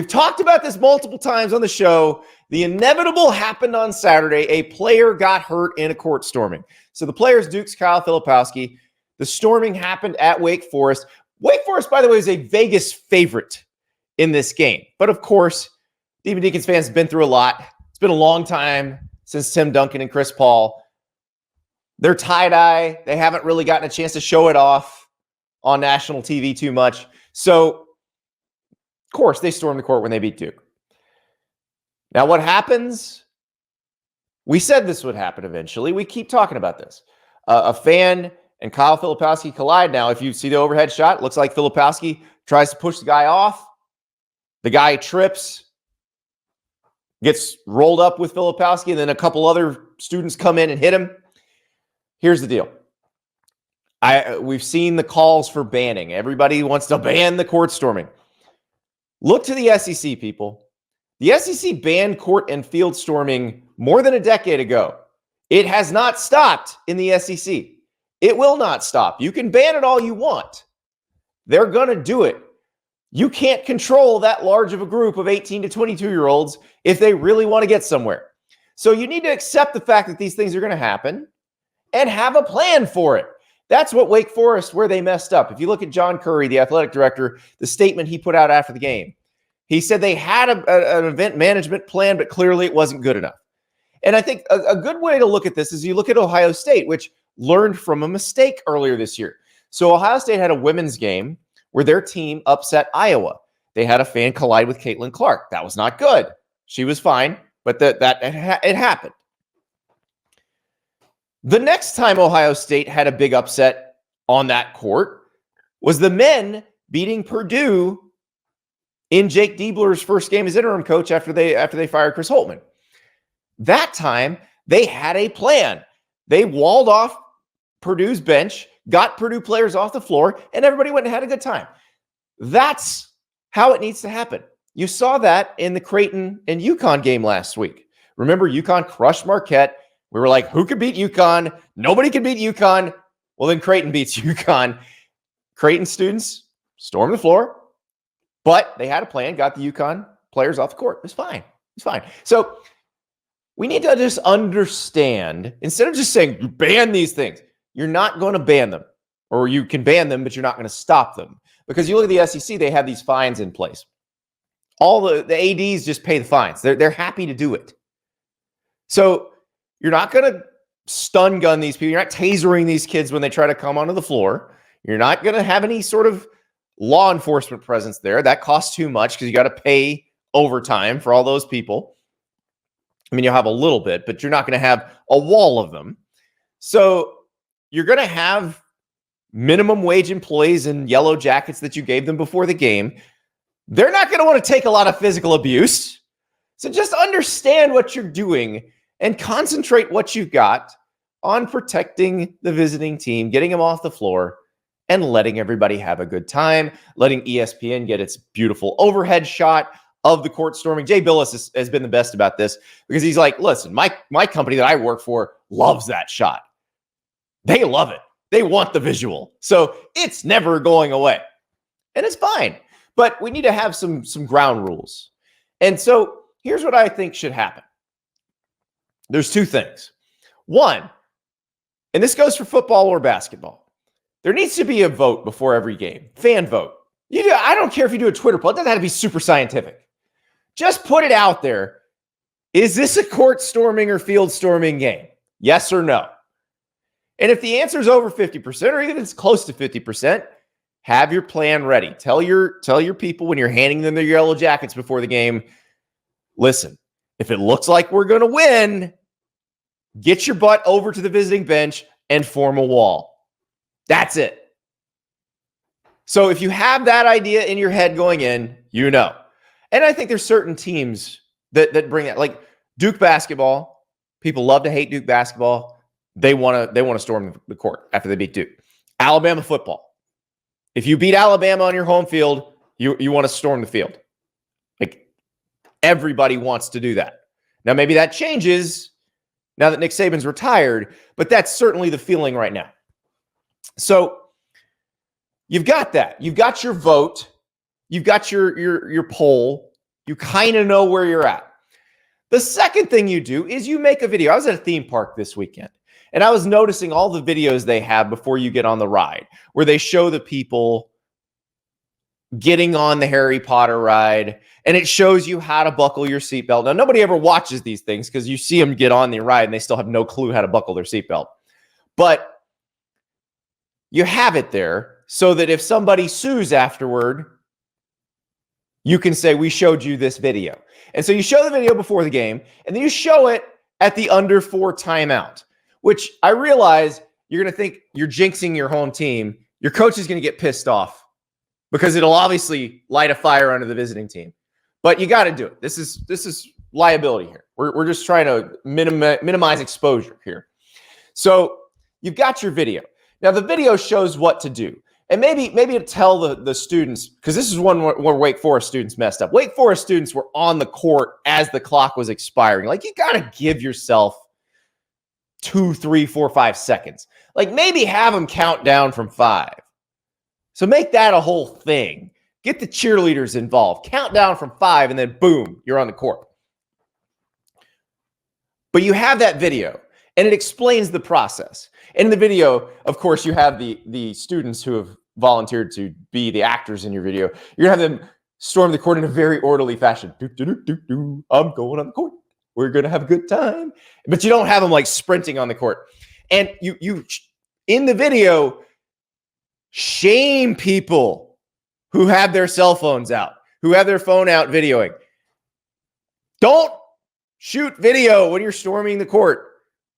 We've talked about this multiple times on the show. The inevitable happened on Saturday. A player got hurt in a court storming. So the player's Duke's Kyle Filipowski. The storming happened at Wake Forest. Wake Forest, by the way, is a Vegas favorite in this game. But of course, Demon Deacons fans have been through a lot. It's been a long time since Tim Duncan and Chris Paul. They're tie-dye. They haven't really gotten a chance to show it off on national TV too much. So, of course, they stormed the court when they beat Duke. Now, what happens? We said this would happen eventually. We keep talking about this. A fan and Kyle Filipowski collide now. If you see the overhead shot, it looks like Filipowski tries to push the guy off. The guy trips, gets rolled up with Filipowski, and then a couple other students come in and hit him. Here's the deal. We've seen the calls for banning. Everybody wants to ban the court storming. Look to the SEC, people. The SEC banned court and field storming more than a decade ago. It has not stopped in the SEC. It will not stop. You can ban it all you want. They're going to do it. You can't control that large of a group of 18 to 22-year-olds if they really want to get somewhere. So you need to accept the fact that these things are going to happen and have a plan for it. That's what Wake Forest, where they messed up. If you look at John Curry, the athletic director, the statement he put out after the game, he said they had an event management plan, but clearly it wasn't good enough. And I think a good way to look at this is you look at Ohio State, which learned from a mistake earlier this year. So Ohio State had a women's game where their team upset Iowa. They had a fan collide with Caitlin Clark. That was not good. She was fine, but it happened. The next time Ohio State had a big upset on that court was the men beating Purdue in Jake Diebler's first game as interim coach after they fired Chris Holtmann. That time, they had a plan. They walled off Purdue's bench, got Purdue players off the floor, and everybody went and had a good time. That's how it needs to happen. You saw that in the Creighton and UConn game last week. Remember, UConn crushed Marquette. We were like, who could beat UConn? Nobody could beat UConn. Well, then Creighton beats UConn. Creighton students stormed the floor, but they had a plan, got the UConn players off the court. It's fine. It's fine. So we need to just understand, instead of just saying, ban these things, you're not going to ban them. Or you can ban them, but you're not going to stop them. Because you look at the SEC, they have these fines in place. All the ADs just pay the fines. They're happy to do it. So you're not going to stun gun these people. You're not tasering these kids when they try to come onto the floor. You're not going to have any sort of law enforcement presence there. That costs too much because you got to pay overtime for all those people. I mean, you'll have a little bit, but you're not going to have a wall of them. So you're going to have minimum wage employees in yellow jackets that you gave them before the game. They're not going to want to take a lot of physical abuse. So just understand what you're doing and concentrate what you've got on protecting the visiting team, getting them off the floor, and letting everybody have a good time, letting ESPN get its beautiful overhead shot of the court storming. Jay Billis has been the best about this because he's like, listen, my company that I work for loves that shot. They love it. They want the visual. So it's never going away. And it's fine. But we need to have some ground rules. And so here's what I think should happen. There's two things. One, and this goes for football or basketball, there needs to be a vote before every game. Fan vote. I don't care if you do a Twitter poll. It doesn't have to be super scientific. Just put it out there. Is this a court storming or field storming game? Yes or no? And if the answer is over 50%, or even if it's close to 50%, have your plan ready. Tell your people when you're handing them their yellow jackets before the game, listen, if it looks like we're going to win, get your butt over to the visiting bench and form a wall. That's it. So if you have that idea in your head going in, you know. And I think there's certain teams that bring that, like Duke basketball. People love to hate Duke basketball. They want to storm the court after they beat Duke. Alabama football. If you beat Alabama on your home field, you want to storm the field. Like everybody wants to do that. Now maybe that changes now that Nick Saban's retired, but that's certainly the feeling right now. So you've got that. You've got your vote. You've got your poll. You kind of know where you're at. The second thing you do is you make a video. I was at a theme park this weekend, and I was noticing all the videos they have before you get on the ride, where they show the people getting on the Harry Potter ride, and it shows you how to buckle your seatbelt. Now, nobody ever watches these things because you see them get on the ride, and they still have no clue how to buckle their seatbelt. But you have it there so that if somebody sues afterward, you can say, we showed you this video. And so you show the video before the game, and then you show it at the under 4 timeout, which I realize you're going to think you're jinxing your home team. Your coach is going to get pissed off because it'll obviously light a fire under the visiting team. But you got to do it. This is liability here. We're just trying to minimize exposure here. So you've got your video. Now, the video shows what to do. And maybe to tell the students, because this is one where Wake Forest students messed up. Wake Forest students were on the court as the clock was expiring. Like, you got to give yourself 2, 3, 4, 5 seconds. Like, maybe have them count down from 5. So make that a whole thing. Get the cheerleaders involved. Count down from 5, and then boom, you're on the court. But you have that video, and it explains the process. In the video, of course, you have the students who have volunteered to be the actors in your video. You're going to have them storm the court in a very orderly fashion. I'm going on the court. We're going to have a good time. But you don't have them like sprinting on the court. And you in the video, shame people who have their cell phones out, who have their phone out videoing. Don't shoot video when you're storming the court.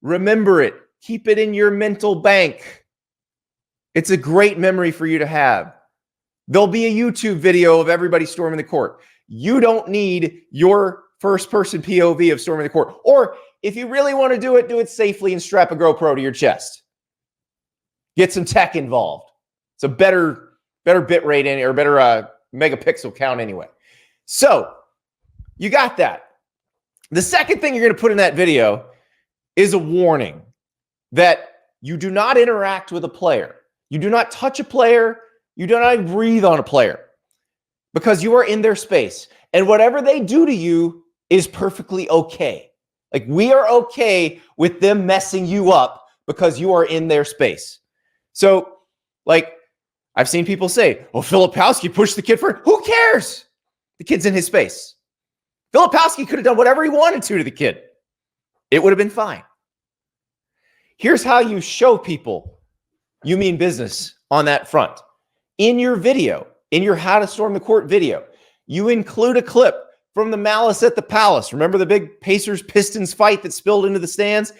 Remember it. Keep it in your mental bank. It's a great memory for you to have. There'll be a YouTube video of everybody storming the court. You don't need your first-person POV of storming the court. Or if you really want to do it safely and strap a GoPro to your chest. Get some tech involved. It's a better bit rate in or better megapixel count anyway. So you got that. The second thing you're going to put in that video is a warning that you do not interact with a player. You do not touch a player. You do not breathe on a player because you are in their space. And whatever they do to you is perfectly okay. Like, we are okay with them messing you up because you are in their space. So, like, I've seen people say, oh, Filipowski pushed the kid for, who cares? The kid's in his space. Filipowski could have done whatever he wanted to the kid. It would have been fine. Here's how you show people you mean business on that front. In your video, in your How to Storm the Court video, you include a clip from the Malice at the Palace. Remember the big Pacers-Pistons fight that spilled into the stands?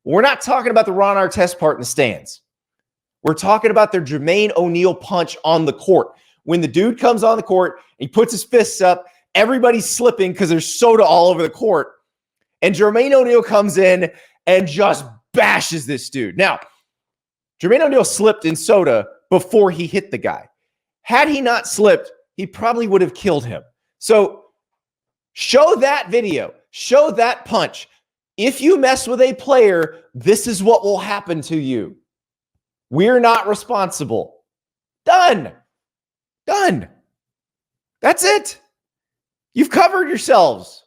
We're not talking about the Ron Artest part in the stands. We're talking about their Jermaine O'Neal punch on the court. When the dude comes on the court, he puts his fists up, everybody's slipping because there's soda all over the court. And Jermaine O'Neal comes in and just bashes this dude. Now, Jermaine O'Neal slipped in soda before he hit the guy. Had he not slipped, he probably would have killed him. So show that video. Show that punch. If you mess with a player, this is what will happen to you. We're not responsible. Done. Done. That's it. You've covered yourselves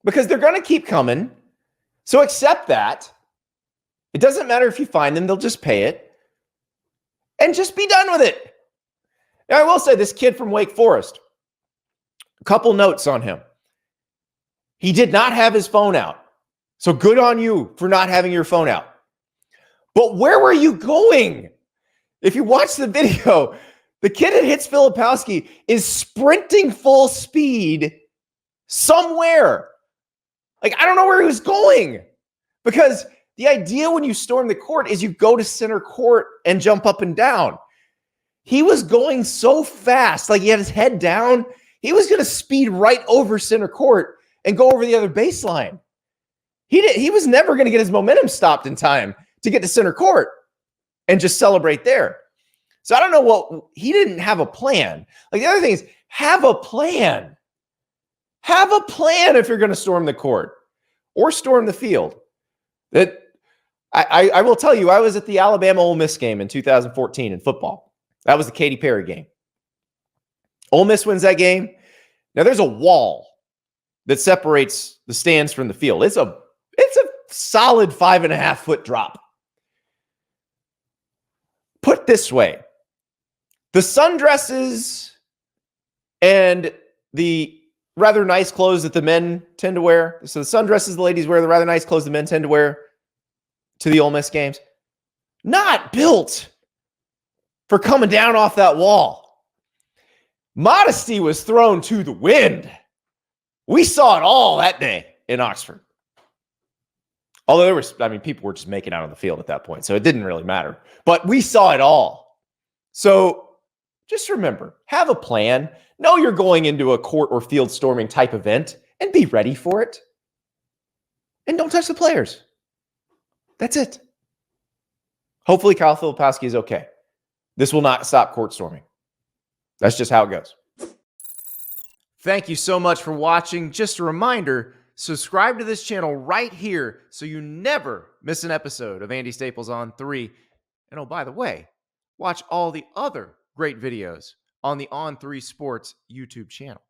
because they're going to keep coming. So accept that. It doesn't matter if you find them, they'll just pay it. And just be done with it. Now, I will say this kid from Wake Forest, a couple notes on him. He did not have his phone out. So good on you for not having your phone out. But where were you going? If you watch the video, the kid that hits Filipowski is sprinting full speed somewhere. Like, I don't know where he was going. Because the idea when you storm the court is you go to center court and jump up and down. He was going so fast, like he had his head down. He was going to speed right over center court and go over the other baseline. He was never going to get his momentum stopped in time to get to center court and just celebrate there. So I don't know he didn't have a plan. Like, the other thing is, have a plan. Have a plan if you're going to storm the court or storm the field. That I will tell you, I was at the Alabama-Ole Miss game in 2014 in football. That was the Katy Perry game. Ole Miss wins that game. Now, there's a wall that separates the stands from the field. It's a solid 5.5-foot drop. Put this way, the sundresses and the rather nice clothes that the men tend to wear. So the sundresses the ladies wear, the rather nice clothes the men tend to wear to the Ole Miss games. Not built for coming down off that wall. Modesty was thrown to the wind. We saw it all that day in Oxford. Although there was, people were just making out on the field at that point, so it didn't really matter. But we saw it all. So just remember, have a plan. Know you're going into a court or field storming type event and be ready for it. And don't touch the players. That's it. Hopefully Kyle Filipowski is okay. This will not stop court storming. That's just how it goes. Thank you so much for watching. Just a reminder, subscribe to this channel right here so you never miss an episode of Andy Staples On 3. And oh, by the way, watch all the other great videos on the On3 Sports YouTube channel.